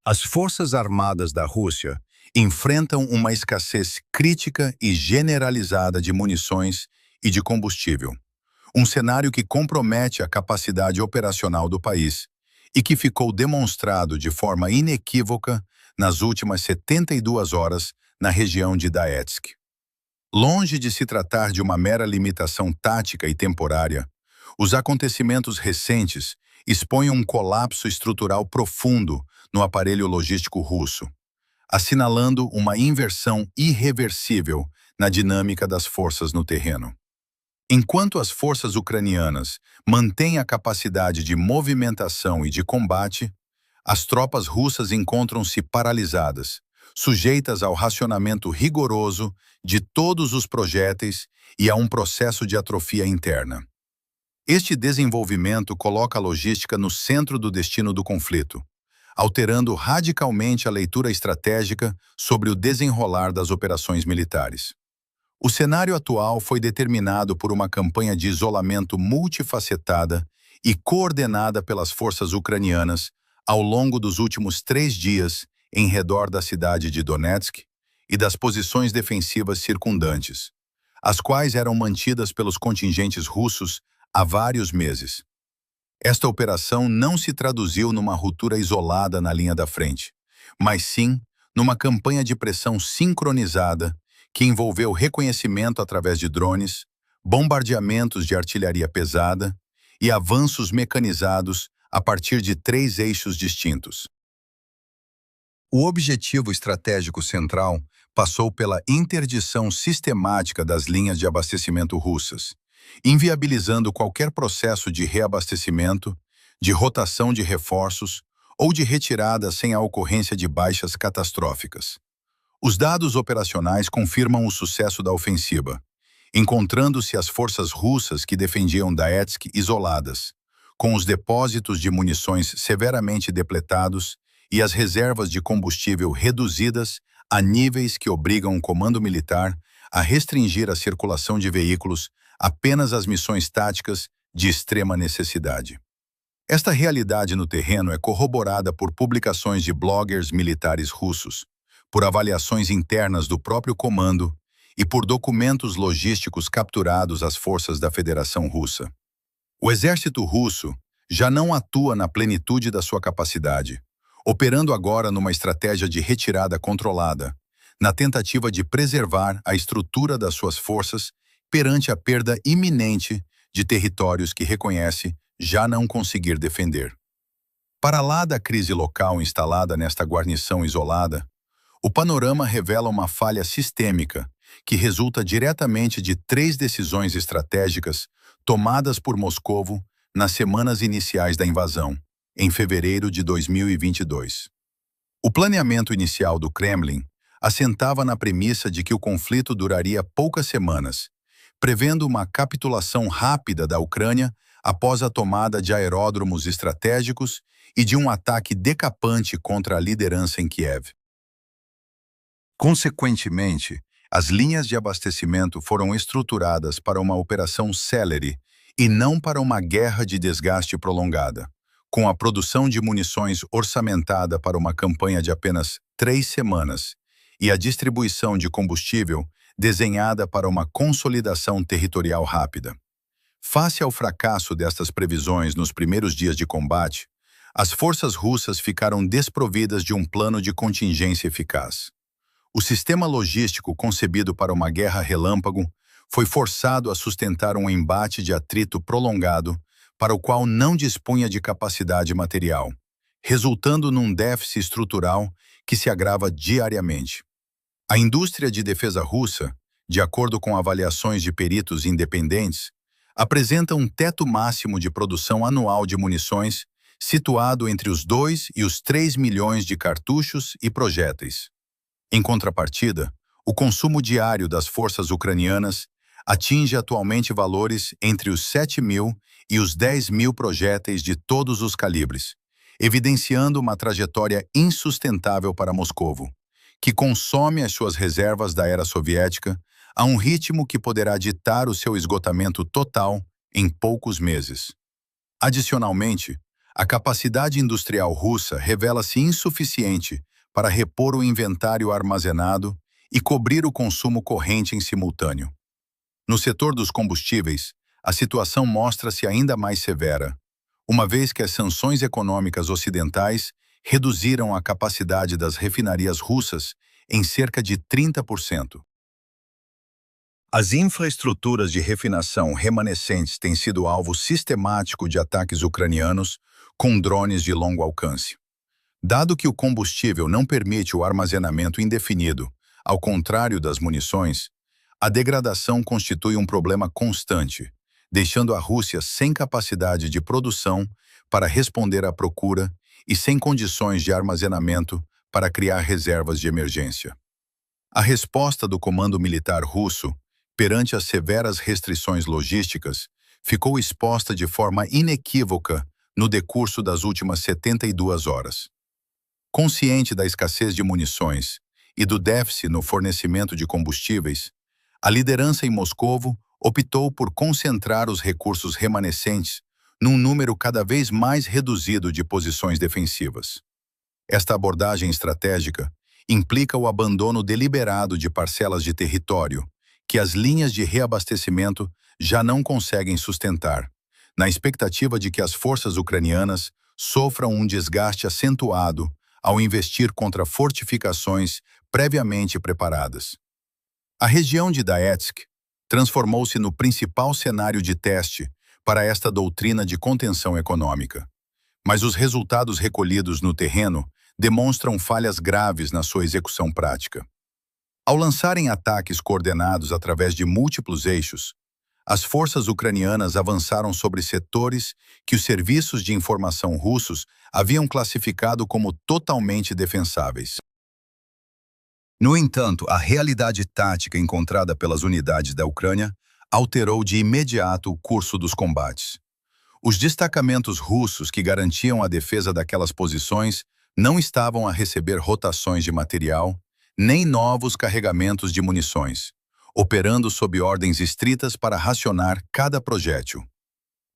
As Forças Armadas da Rússia enfrentam uma escassez crítica e generalizada de munições e de combustível, um cenário que compromete a capacidade operacional do país e que ficou demonstrado de forma inequívoca nas últimas 72 horas na região de Donetsk. Longe de se tratar de uma mera limitação tática e temporária, os acontecimentos recentes expõem um colapso estrutural profundo no aparelho logístico russo, assinalando uma inversão irreversível na dinâmica das forças no terreno. Enquanto as forças ucranianas mantêm a capacidade de movimentação e de combate, as tropas russas encontram-se paralisadas, sujeitas ao racionamento rigoroso de todos os projéteis e a um processo de atrofia interna. Este desenvolvimento coloca a logística no centro do destino do conflito, alterando radicalmente a leitura estratégica sobre o desenrolar das operações militares. O cenário atual foi determinado por uma campanha de isolamento multifacetada e coordenada pelas forças ucranianas ao longo dos últimos 3 dias em redor da cidade de Donetsk e das posições defensivas circundantes, as quais eram mantidas pelos contingentes russos há vários meses. Esta operação não se traduziu numa ruptura isolada na linha da frente, mas sim numa campanha de pressão sincronizada que envolveu reconhecimento através de drones, bombardeamentos de artilharia pesada e avanços mecanizados a partir de 3 eixos distintos. O objetivo estratégico central passou pela interdição sistemática das linhas de abastecimento russas, inviabilizando qualquer processo de reabastecimento, de rotação de reforços ou de retirada sem a ocorrência de baixas catastróficas. Os dados operacionais confirmam o sucesso da ofensiva, encontrando-se as forças russas que defendiam Donetsk isoladas, com os depósitos de munições severamente depletados e as reservas de combustível reduzidas a níveis que obrigam o comando militar a restringir a circulação de veículos apenas às missões táticas de extrema necessidade. Esta realidade no terreno é corroborada por publicações de bloggers militares russos, por avaliações internas do próprio comando e por documentos logísticos capturados às forças da Federação Russa. O exército russo já não atua na plenitude da sua capacidade, operando agora numa estratégia de retirada controlada, na tentativa de preservar a estrutura das suas forças perante a perda iminente de territórios que reconhece já não conseguir defender. Para lá da crise local instalada nesta guarnição isolada, o panorama revela uma falha sistêmica que resulta diretamente de 3 decisões estratégicas tomadas por Moscovo nas semanas iniciais da invasão, em fevereiro de 2022. O planeamento inicial do Kremlin assentava na premissa de que o conflito duraria poucas semanas, prevendo uma capitulação rápida da Ucrânia após a tomada de aeródromos estratégicos e de um ataque decapante contra a liderança em Kiev. Consequentemente, as linhas de abastecimento foram estruturadas para uma operação célere e não para uma guerra de desgaste prolongada, com a produção de munições orçamentada para uma campanha de apenas 3 semanas e a distribuição de combustível desenhada para uma consolidação territorial rápida. Face ao fracasso destas previsões nos primeiros dias de combate, as forças russas ficaram desprovidas de um plano de contingência eficaz. O sistema logístico concebido para uma guerra relâmpago foi forçado a sustentar um embate de atrito prolongado para o qual não dispunha de capacidade material, resultando num déficit estrutural que se agrava diariamente. A indústria de defesa russa, de acordo com avaliações de peritos independentes, apresenta um teto máximo de produção anual de munições situado entre os 2 e os 3 milhões de cartuchos e projéteis. Em contrapartida, o consumo diário das forças ucranianas atinge atualmente valores entre os 7.000 e os 10.000 projéteis de todos os calibres, evidenciando uma trajetória insustentável para Moscovo, que consome as suas reservas da era soviética a um ritmo que poderá ditar o seu esgotamento total em poucos meses. Adicionalmente, A capacidade industrial russa revela-se insuficiente para repor o inventário armazenado e cobrir o consumo corrente em simultâneo. No setor dos combustíveis, a situação mostra-se ainda mais severa, uma vez que as sanções econômicas ocidentais reduziram a capacidade das refinarias russas em cerca de 30%. As infraestruturas de refinação remanescentes têm sido alvo sistemático de ataques ucranianos com drones de longo alcance. Dado que o combustível não permite o armazenamento indefinido, ao contrário das munições, a degradação constitui um problema constante, deixando a Rússia sem capacidade de produção para responder à procura e sem condições de armazenamento para criar reservas de emergência. A resposta do comando militar russo, perante as severas restrições logísticas, ficou exposta de forma inequívoca no decurso das últimas 72 horas. Consciente da escassez de munições e do déficit no fornecimento de combustíveis, a liderança em Moscovo optou por concentrar os recursos remanescentes num número cada vez mais reduzido de posições defensivas. Esta abordagem estratégica implica o abandono deliberado de parcelas de território que as linhas de reabastecimento já não conseguem sustentar, na expectativa de que as forças ucranianas sofram um desgaste acentuado ao investir contra fortificações previamente preparadas. A região de Donetsk transformou-se no principal cenário de teste para esta doutrina de contenção econômica. Mas os resultados recolhidos no terreno demonstram falhas graves na sua execução prática. Ao lançarem ataques coordenados através de múltiplos eixos, as forças ucranianas avançaram sobre setores que os serviços de informação russos haviam classificado como totalmente defensáveis. No entanto, a realidade tática encontrada pelas unidades da Ucrânia alterou de imediato o curso dos combates. Os destacamentos russos que garantiam a defesa daquelas posições não estavam a receber rotações de material, nem novos carregamentos de munições, operando sob ordens estritas para racionar cada projétil.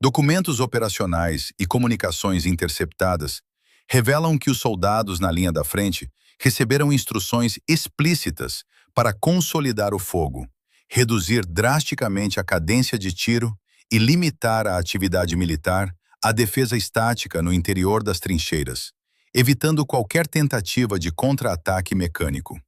Documentos operacionais e comunicações interceptadas revelam que os soldados na linha da frente receberam instruções explícitas para consolidar o fogo, reduzir drasticamente a cadência de tiro e limitar a atividade militar à defesa estática no interior das trincheiras, evitando qualquer tentativa de contra-ataque mecânico.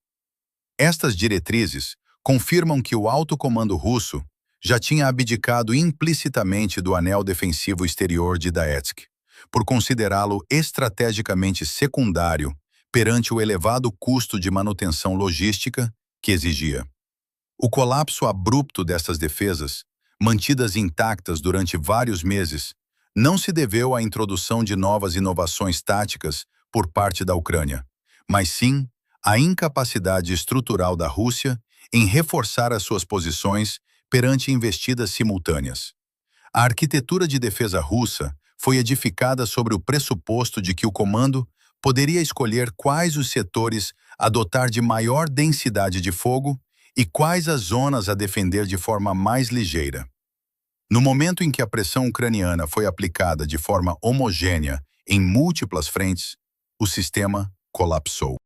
Estas diretrizes confirmam que o alto comando russo já tinha abdicado implicitamente do anel defensivo exterior de Donetsk, por considerá-lo estrategicamente secundário perante o elevado custo de manutenção logística que exigia. O colapso abrupto destas defesas, mantidas intactas durante vários meses, não se deveu à introdução de novas inovações táticas por parte da Ucrânia, mas sim à incapacidade estrutural da Rússia em reforçar as suas posições perante investidas simultâneas. A arquitetura de defesa russa foi edificada sobre o pressuposto de que o comando poderia escolher quais os setores adotar de maior densidade de fogo e quais as zonas a defender de forma mais ligeira. No momento em que a pressão ucraniana foi aplicada de forma homogênea em múltiplas frentes, o sistema colapsou.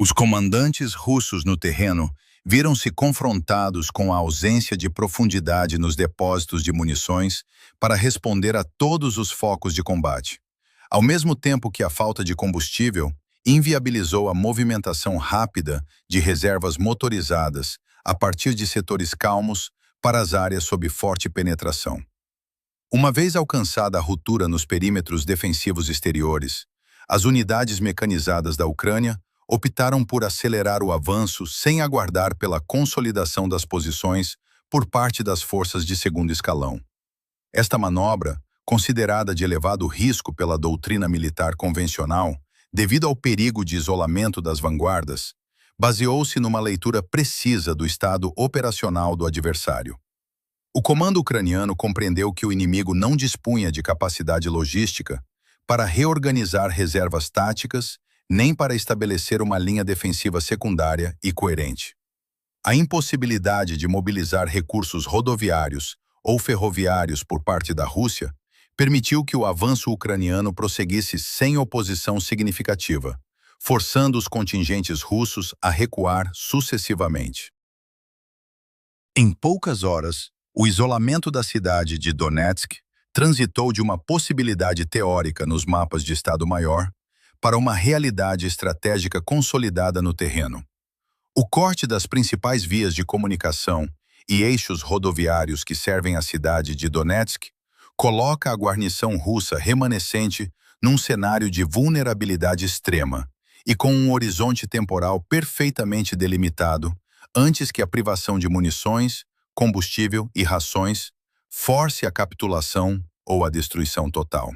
Os comandantes russos no terreno viram-se confrontados com a ausência de profundidade nos depósitos de munições para responder a todos os focos de combate, ao mesmo tempo que a falta de combustível inviabilizou a movimentação rápida de reservas motorizadas a partir de setores calmos para as áreas sob forte penetração. Uma vez alcançada a ruptura nos perímetros defensivos exteriores, as unidades mecanizadas da Ucrânia optaram por acelerar o avanço sem aguardar pela consolidação das posições por parte das forças de segundo escalão. Esta manobra, considerada de elevado risco pela doutrina militar convencional, devido ao perigo de isolamento das vanguardas, baseou-se numa leitura precisa do estado operacional do adversário. O comando ucraniano compreendeu que o inimigo não dispunha de capacidade logística para reorganizar reservas táticas nem para estabelecer uma linha defensiva secundária e coerente. A impossibilidade de mobilizar recursos rodoviários ou ferroviários por parte da Rússia permitiu que o avanço ucraniano prosseguisse sem oposição significativa, forçando os contingentes russos a recuar sucessivamente. Em poucas horas, o isolamento da cidade de Donetsk transitou de uma possibilidade teórica nos mapas de Estado-Maior para uma realidade estratégica consolidada no terreno. O corte das principais vias de comunicação e eixos rodoviários que servem a cidade de Donetsk coloca a guarnição russa remanescente num cenário de vulnerabilidade extrema e com um horizonte temporal perfeitamente delimitado antes que a privação de munições, combustível e rações force a capitulação ou a destruição total.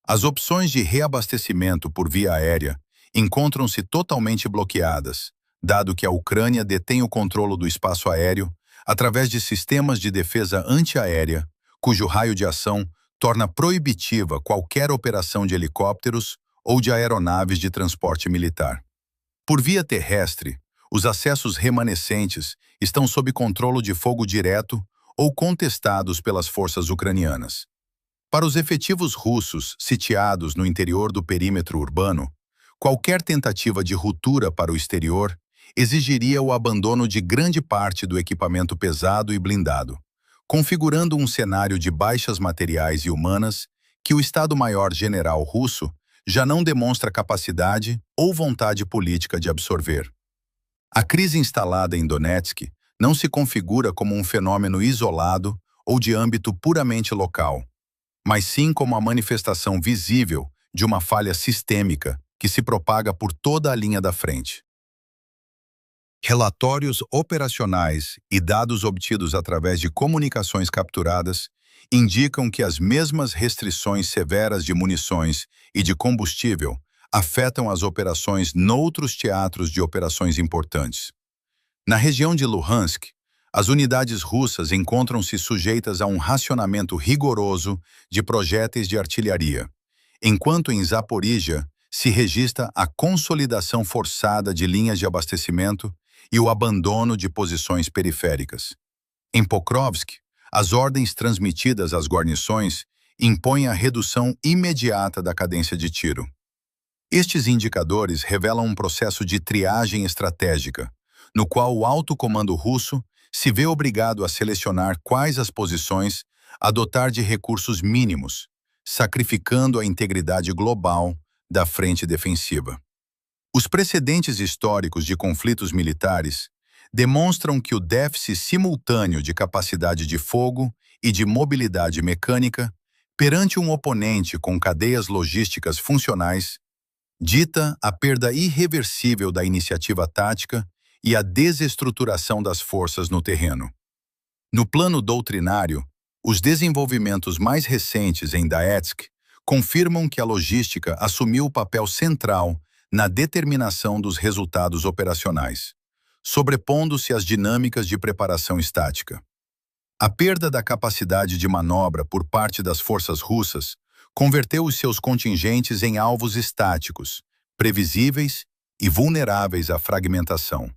As opções de reabastecimento por via aérea encontram-se totalmente bloqueadas, dado que a Ucrânia detém o controle do espaço aéreo através de sistemas de defesa antiaérea, cujo raio de ação torna proibitiva qualquer operação de helicópteros ou de aeronaves de transporte militar. Por via terrestre, os acessos remanescentes estão sob controle de fogo direto ou contestados pelas forças ucranianas. Para os efetivos russos sitiados no interior do perímetro urbano, qualquer tentativa de ruptura para o exterior exigiria o abandono de grande parte do equipamento pesado e blindado, configurando um cenário de baixas materiais e humanas que o Estado-Maior-General russo já não demonstra capacidade ou vontade política de absorver. A crise instalada em Donetsk não se configura como um fenômeno isolado ou de âmbito puramente local, mas sim como a manifestação visível de uma falha sistêmica que se propaga por toda a linha da frente. Relatórios operacionais e dados obtidos através de comunicações capturadas indicam que as mesmas restrições severas de munições e de combustível afetam as operações noutros teatros de operações importantes. Na região de Luhansk, as unidades russas encontram-se sujeitas a um racionamento rigoroso de projéteis de artilharia, enquanto em Zaporíjia se registra a consolidação forçada de linhas de abastecimento e o abandono de posições periféricas. Em Pokrovsk, as ordens transmitidas às guarnições impõem a redução imediata da cadência de tiro. Estes indicadores revelam um processo de triagem estratégica, no qual o alto comando russo se vê obrigado a selecionar quais as posições a dotar de recursos mínimos, sacrificando a integridade global da frente defensiva. Os precedentes históricos de conflitos militares demonstram que o déficit simultâneo de capacidade de fogo e de mobilidade mecânica perante um oponente com cadeias logísticas funcionais dita a perda irreversível da iniciativa tática e a desestruturação das forças no terreno. No plano doutrinário, os desenvolvimentos mais recentes em Donetsk confirmam que a logística assumiu o papel central na determinação dos resultados operacionais, sobrepondo-se às dinâmicas de preparação estática. A perda da capacidade de manobra por parte das forças russas converteu os seus contingentes em alvos estáticos, previsíveis e vulneráveis à fragmentação.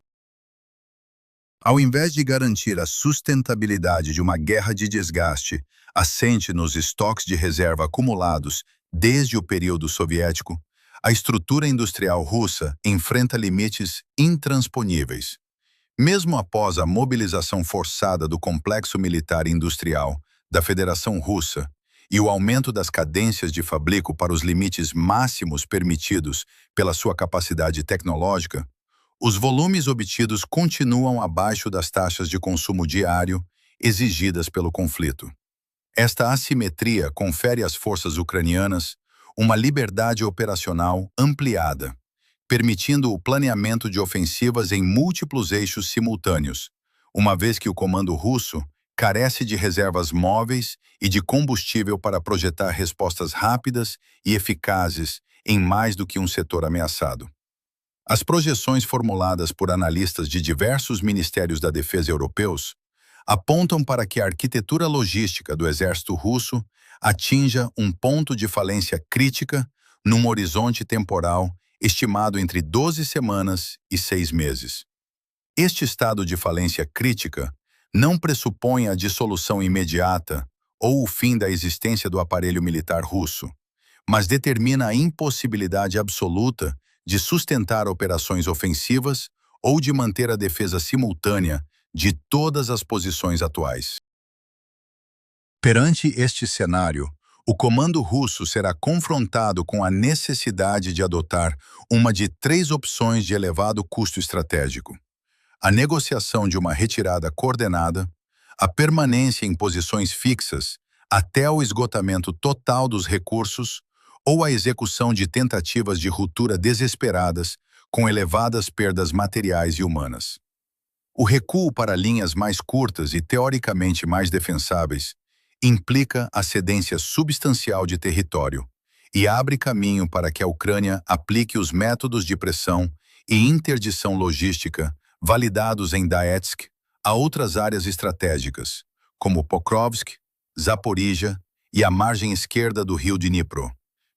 Ao invés de garantir a sustentabilidade de uma guerra de desgaste assente nos estoques de reserva acumulados desde o período soviético, a estrutura industrial russa enfrenta limites intransponíveis. Mesmo após a mobilização forçada do complexo militar e industrial da Federação Russa e o aumento das cadências de fabrico para os limites máximos permitidos pela sua capacidade tecnológica, os volumes obtidos continuam abaixo das taxas de consumo diário exigidas pelo conflito. Esta assimetria confere às forças ucranianas uma liberdade operacional ampliada, permitindo o planeamento de ofensivas em múltiplos eixos simultâneos, uma vez que o comando russo carece de reservas móveis e de combustível para projetar respostas rápidas e eficazes em mais do que um setor ameaçado. As projeções formuladas por analistas de diversos ministérios da defesa europeus apontam para que a arquitetura logística do exército russo atinja um ponto de falência crítica num horizonte temporal estimado entre 12 semanas e 6 meses. Este estado de falência crítica não pressupõe a dissolução imediata ou o fim da existência do aparelho militar russo, mas determina a impossibilidade absoluta de sustentar operações ofensivas ou de manter a defesa simultânea de todas as posições atuais. Perante este cenário, o comando russo será confrontado com a necessidade de adotar uma de três opções de elevado custo estratégico: a negociação de uma retirada coordenada, a permanência em posições fixas até o esgotamento total dos recursos ou a execução de tentativas de ruptura desesperadas com elevadas perdas materiais e humanas. O recuo para linhas mais curtas e teoricamente mais defensáveis implica a cedência substancial de território e abre caminho para que a Ucrânia aplique os métodos de pressão e interdição logística validados em Donetsk a outras áreas estratégicas, como Pokrovsk, Zaporizhia e a margem esquerda do rio Dnipro,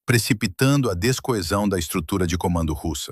precipitando a descoesão da estrutura de comando russa.